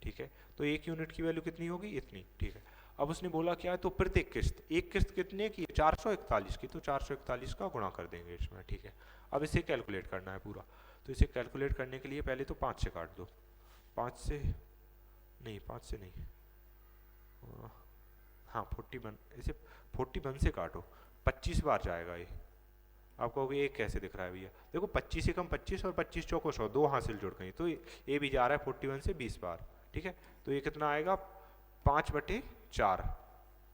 ठीक है। तो 1 यूनिट की वैल्यू कितनी होगी? इतनी, ठीक है। अब उसने बोला क्या है? तो प्रत्येक किस्त, एक किस्त कितने की? 441 की, तो 441 का गुणा कर देंगे इसमें, ठीक है। अब इसे कैलकुलेट करना है पूरा। तो इसे कैलकुलेट करने के लिए पहले तो 5 से काट दो। 5 से नहीं, 5 से नहीं, हाँ 41, इसे 41 से काटो, 25 बार जाएगा ये। आप कहोगे ये कैसे दिख रहा है भैया? देखो 25 से कम 25 और 25 चौको 100, 2 हासिल जुड़ गई, तो ये भी जा रहा है 41 से 20 बार, ठीक है। तो ये कितना आएगा? 5/4,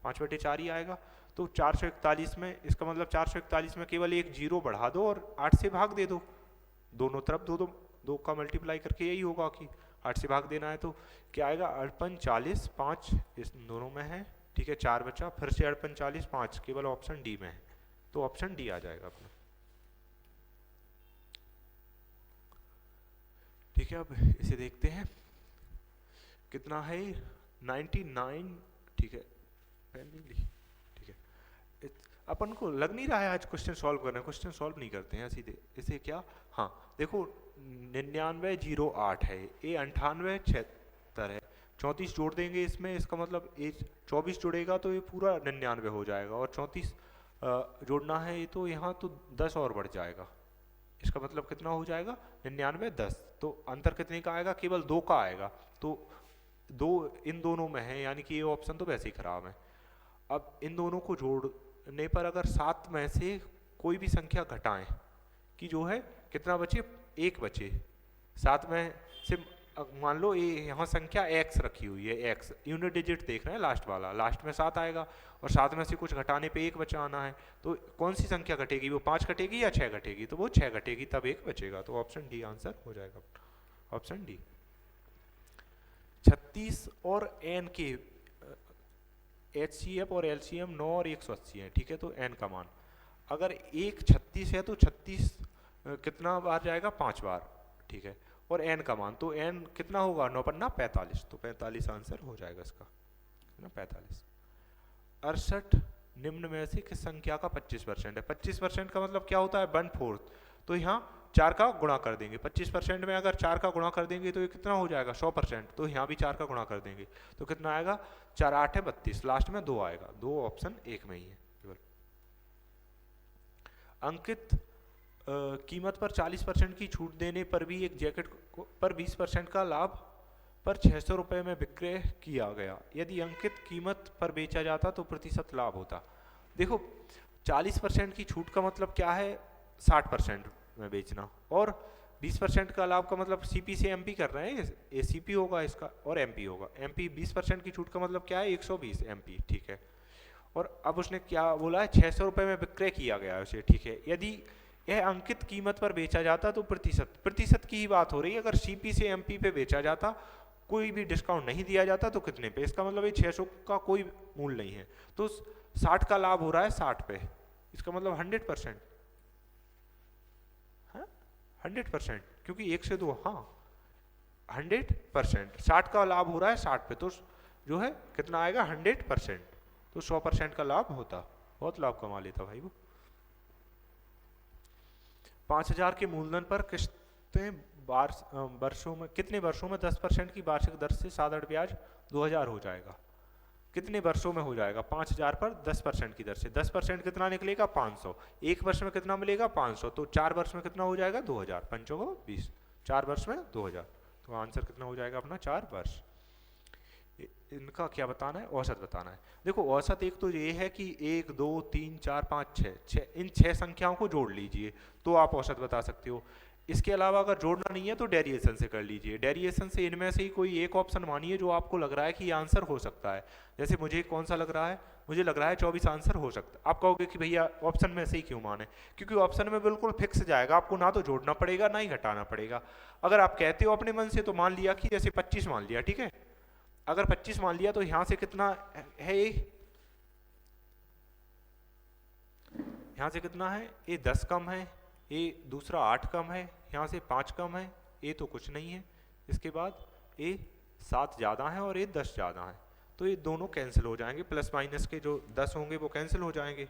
5/4 ही आएगा। तो 441 में, इसका मतलब 441 में केवल एक जीरो बढ़ा दो और 8 से भाग दे दो, दोनों तरफ 2 का मल्टीप्लाई करके यही होगा कि 8 से भाग देना है। तो क्या आएगा? 48 40, 5 इस दोनों में है, ठीक है, 4 बचा, फिर से 48 40 5 केवल ऑप्शन डी में है, तो ऑप्शन डी आ जाएगा अपना, ठीक है। अब इसे देखते हैं कितना है? 99, ठीक है, ठीक है। अपन को लग नहीं रहा है आज क्वेश्चन सॉल्व करना है, क्वेश्चन सॉल्व नहीं करते हैं सीधे। इसे क्या, हाँ देखो 9908 है, ये 9876 है, 34 जोड़ देंगे इसमें, इसका मतलब ये 24 जुड़ेगा तो ये पूरा 99 हो जाएगा, और 34 जोड़ना है ये, तो यहाँ तो 10 और बढ़ जाएगा, इसका मतलब कितना हो जाएगा? 99 10। तो अंतर कितने का आएगा? केवल 2 का आएगा, तो 2 इन दोनों में है, यानी कि ये ऑप्शन तो वैसे ही खराब है। अब इन दोनों को जोड़ने पर अगर 7 में से कोई भी संख्या घटाएं कि जो है कितना बचे? 1 बचे। 7 में से मान लो ये यहाँ संख्या x रखी हुई है, x यूनिट डिजिट देख रहे हैं, लास्ट वाला, लास्ट में 7 आएगा और 7 में से कुछ घटाने पे 1 बचाना है, तो कौन सी संख्या घटेगी, वो 5 घटेगी या 6 घटेगी, तो वो 6 घटेगी, तब 1 बचेगा, तो ऑप्शन डी आंसर हो जाएगा, ऑप्शन डी। 36 और n के HCF और LCM 9 और 180 है, ठीक है, तो n का मान अगर एक 36 है तो 36 कितना बार जाएगा, 5 बार, ठीक है, और n का मान तो n कितना होगा, 9 पन्ना 45, तो 45 आंसर हो जाएगा इसका, ना 45। 68 निम्न में से किस संख्या का 25% है, 25% का मतलब क्या होता है, 1/4, तो यहाँ 4 का गुणा कर देंगे, 25% में अगर 4 का गुणा कर देंगे तो ये कितना हो जाएगा, 100%, तो यहाँ भी 4 का गुणा कर देंगे तो कितना आएगा, 4 8 है 32, लास्ट में 2 आएगा, 2 ऑप्शन 1 में ही है केवल। अंकित कीमत पर 40% की छूट देने पर भी एक जैकेट पर 20% का लाभ पर 600 रुपये में विक्रय किया गया, यदि अंकित कीमत पर बेचा जाता तो प्रतिशत लाभ होता। देखो 40% की छूट का मतलब क्या है, 60% में बेचना, और 20% का लाभ का मतलब सीपी से एमपी कर रहे हैं, ये सीपी होगा इसका और एमपी होगा, एमपी 20% की छूट का मतलब क्या है, 120 एमपी, ठीक है, और अब उसने क्या बोला है, 600 रुपये में विक्रय किया गया है उसे, ठीक है, यदि यह अंकित कीमत पर बेचा जाता तो प्रतिशत की ही बात हो रही है, अगर सीपी से एमपी पे बेचा जाता, कोई भी डिस्काउंट नहीं दिया जाता तो कितने पे, इसका मतलब ये 600 का कोई मूल्य नहीं है, तो 60 का लाभ हो रहा है 60 पे, इसका मतलब 100%, हाँ 100%, क्योंकि 1 से 2, हाँ 100%, 60 का लाभ हो रहा है 60 पे, तो जो है कितना आएगा 100%, तो 100% का लाभ होता, बहुत लाभ कमा लेता भाई वो। 5000 के मूलधन पर किस्तें वर्षों में, कितने वर्षों में 10% की वार्षिक दर से साधारण ब्याज 2000 हो जाएगा, कितने वर्षों में हो जाएगा, 5000 पर 10% की दर से, 10% कितना निकलेगा, 500, एक वर्ष में कितना मिलेगा, 500, तो 4 वर्ष में कितना हो जाएगा, 2000, 5 को 20, 4 वर्ष में 2000, तो आंसर कितना हो जाएगा अपना, 4 वर्ष। इनका क्या बताना है, औसत बताना है। देखो औसत एक तो ये है कि 1 2 3 4 5 6, इन 6 संख्याओं को जोड़ लीजिए तो आप औसत बता सकते हो, इसके अलावा अगर जोड़ना नहीं है तो डेरिएशन से कर लीजिए, डेरिएशन से इनमें से ही कोई एक ऑप्शन मानिए जो आपको लग रहा है कि ये आंसर हो सकता है, जैसे मुझे कौन सा लग रहा है, मुझे लग रहा है 24 आंसर हो सकता है, आप कहोगे कि भैया ऑप्शन में से ही क्यों माने, क्योंकि ऑप्शन में बिल्कुल फिक्स जाएगा, आपको ना तो जोड़ना पड़ेगा ना ही घटाना पड़ेगा। अगर आप कहते हो अपने मन से तो मान लिया कि जैसे 25 मान लिया, ठीक है, अगर 25 मान लिया तो यहां से कितना है, यहां से कितना है, ये 10 कम है, ये दूसरा 8 कम है, यहाँ से 5 कम है, ये तो कुछ नहीं है, इसके बाद ये 7 ज़्यादा है और ये 10 ज़्यादा है, तो ये दोनों कैंसिल हो जाएंगे, प्लस माइनस के जो 10 होंगे वो कैंसिल हो जाएंगे,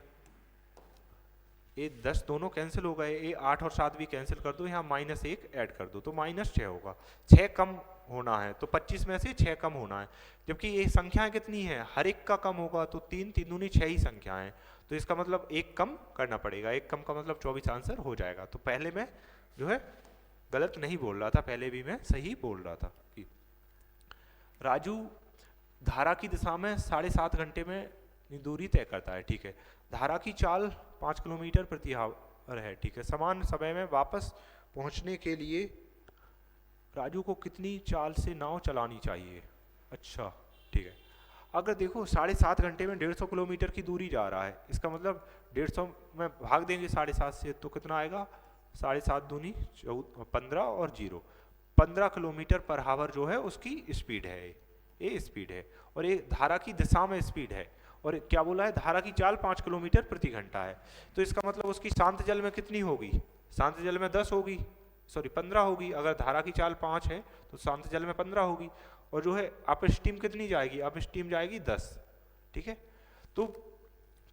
ये 10 दोनों कैंसिल हो गए, ये 8 और 7 भी कैंसिल कर दो, यहाँ -1 ऐड कर दो तो -6 होगा, 6 कम होना है, तो 25 में से 6 कम होना है, जबकि ये संख्याएं कितनी है, हर एक का कम होगा, तो 3 3 दूनी 6 ही संख्याएं, तो इसका मतलब 1 कम करना पड़ेगा, 1 कम का मतलब 24 आंसर हो जाएगा। तो पहले मैं जो है गलत नहीं बोल रहा था, पहले भी मैं सही बोल रहा था कि राजू धारा की दिशा में 7.5 घंटे में दूरी तय करता है, ठीक है, धारा की चाल 5 किलोमीटर प्रति आवर है, ठीक है, समान समय में वापस पहुंचने के लिए राजू को कितनी चाल से नाव चलानी चाहिए, अच्छा ठीक है, अगर देखो 7.5 घंटे में 150 किलोमीटर की दूरी जा रहा है, इसका मतलब 150 में भाग देंगे 7.5 से तो कितना आएगा, 7.5 दूनी 15 और 0, 15 किलोमीटर पर आवर जो है उसकी स्पीड है, ये स्पीड है, और ये धारा की दिशा में स्पीड है, और क्या बोला है, धारा की चाल 5 किलोमीटर प्रति घंटा है, तो इसका मतलब उसकी शांत जल में कितनी होगी, शांत जल में 10 होगी, सॉरी 15 होगी, अगर धारा की चाल 5 है तो शांत जल में 15 होगी, और जो है अप स्टीम कितनी जाएगी, अप स्टीम जाएगी 10, ठीक है, तो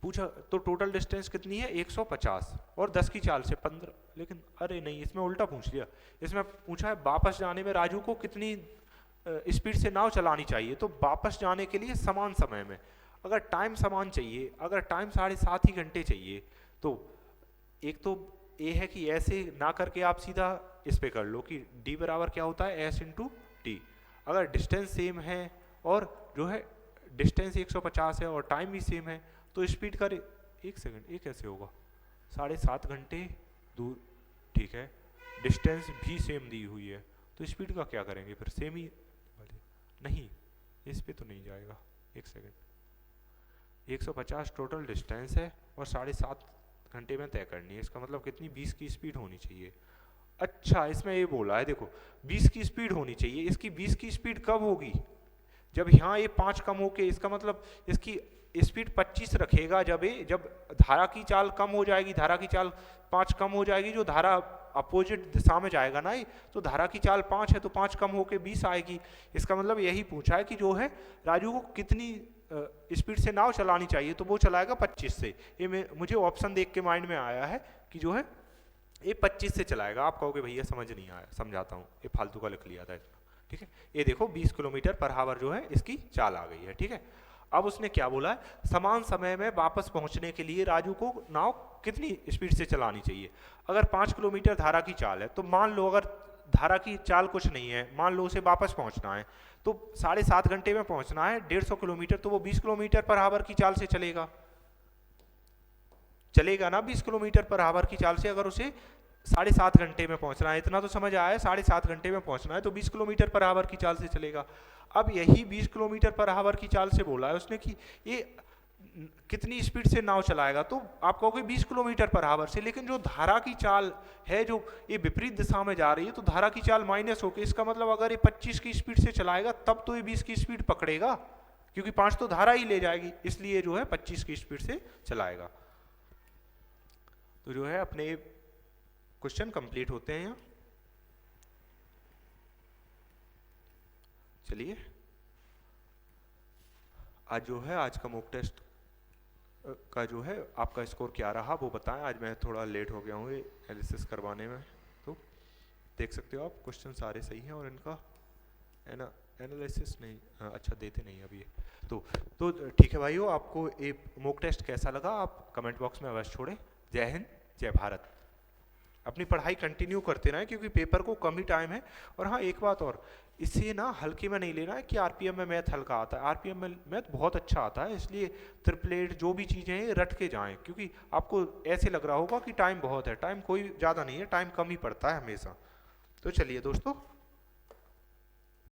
पूछा तो टोटल डिस्टेंस कितनी है 150 और 10 की चाल से 15, लेकिन अरे नहीं इसमें उल्टा पूछ लिया, इसमें पूछा है वापस जाने में राजू को कितनी स्पीड से नाव चलानी चाहिए, तो वापस जाने के लिए समान समय में, अगर टाइम समान चाहिए, अगर टाइम 7.5 ही घंटे चाहिए, तो एक तो ये है कि ऐसे ना करके आप सीधा इस पे कर लो कि d बराबर क्या होता है s इंटू टी, अगर डिस्टेंस सेम है और जो है डिस्टेंस 150 है और टाइम भी सेम है तो स्पीड का 1 सेकंड ये कैसे होगा, 7.5 घंटे दूर, ठीक है, डिस्टेंस भी सेम दी हुई है तो स्पीड का क्या करेंगे फिर, सेम ही नहीं, इस पे तो नहीं जाएगा। एक सेकेंड, 150 टोटल डिस्टेंस है और 7.5 घंटे में तय करनी है, इसका मतलब कितनी, 20 की स्पीड होनी चाहिए। अच्छा, इसमें ये बोला है देखो 20 की स्पीड होनी चाहिए, इसकी 20 की स्पीड कब होगी, जब यहाँ ये 5 कम होके, इसका मतलब इसकी स्पीड 25 रखेगा जब धारा की चाल कम हो जाएगी, धारा की चाल 5 कम हो जाएगी, जो धारा अपोजिट दिशा में जाएगा ना ये, तो धारा की चाल 5 है तो 5 कम होके 20 आएगी। इसका मतलब यही पूछा है कि जो है राजू को कितनी स्पीड से नाव चलानी चाहिए, तो वो चलाएगा 25 से। ये मुझे ऑप्शन देख के माइंड में आया है कि जो है ये 25 से चलाएगा। आप कहोगे भैया समझ नहीं आया, समझाता हूँ, ये फालतू का लिख लिया था इतना, ठीक है। ये देखो 20 किलोमीटर पर आवर जो है इसकी चाल आ गई है, ठीक है। अब उसने क्या बोला है, समान समय में वापस पहुंचने के लिए राजू को नाव कितनी स्पीड से चलानी चाहिए। अगर 5 किलोमीटर धारा की चाल है तो मान लो अगर धारा की चाल कुछ नहीं है, मान लो उसे वापस पहुंचना है तो 7.5 घंटे में पहुंचना है, 150 किलोमीटर, तो वो 20 किलोमीटर पर आवर की चाल से चलेगा ना, 20 किलोमीटर पर आवर की चाल से। अगर उसे 7.5 घंटे में पहुंचना है, इतना तो समझ आया है, 7.5 घंटे में पहुंचना है तो 20 किलोमीटर पर आवर की चाल से चलेगा। अब यही 20 किलोमीटर पर आवर की चाल से बोला है उसने कि ये कितनी स्पीड से नाव चलाएगा, तो आप कहोगे 20 किलोमीटर पर आवर से, लेकिन जो धारा की चाल है जो ये विपरीत दिशा में जा रही है, तो धारा की चाल माइनस होकर, इसका मतलब अगर ये 25 की स्पीड से चलाएगा तब तो ये 20 की स्पीड पकड़ेगा, क्योंकि 5 तो धारा ही ले जाएगी, इसलिए जो है 25 की स्पीड से चलाएगा। तो जो है अपने क्वेश्चन कंप्लीट होते हैं यहाँ। चलिए आज जो है आज का मॉक टेस्ट का जो है आपका स्कोर क्या रहा वो बताएं। आज मैं थोड़ा लेट हो गया हूँ एनालिसिस करवाने में, तो देख सकते हो आप क्वेश्चन सारे सही हैं और इनका एनालिसिस नहीं, अच्छा देते नहीं अभी। तो ठीक है भाइयों, आपको ये मॉक टेस्ट कैसा लगा आप कमेंट बॉक्स में अवश्य छोड़ें। जय हिंद, जय भारत। अपनी पढ़ाई कंटिन्यू करते रहें क्योंकि पेपर को कम ही टाइम है। और हाँ एक बात और, इससे ना हल्के में नहीं लेना है कि आरपीएम में मैथ हल्का आता है, आरपीएम में मैथ बहुत अच्छा आता है, इसलिए ट्रिपलेट जो भी चीज़ें हैं रट के जाएं, क्योंकि आपको ऐसे लग रहा होगा कि टाइम बहुत है, टाइम कोई ज़्यादा नहीं है, टाइम कम ही पड़ता है हमेशा। तो चलिए दोस्तों,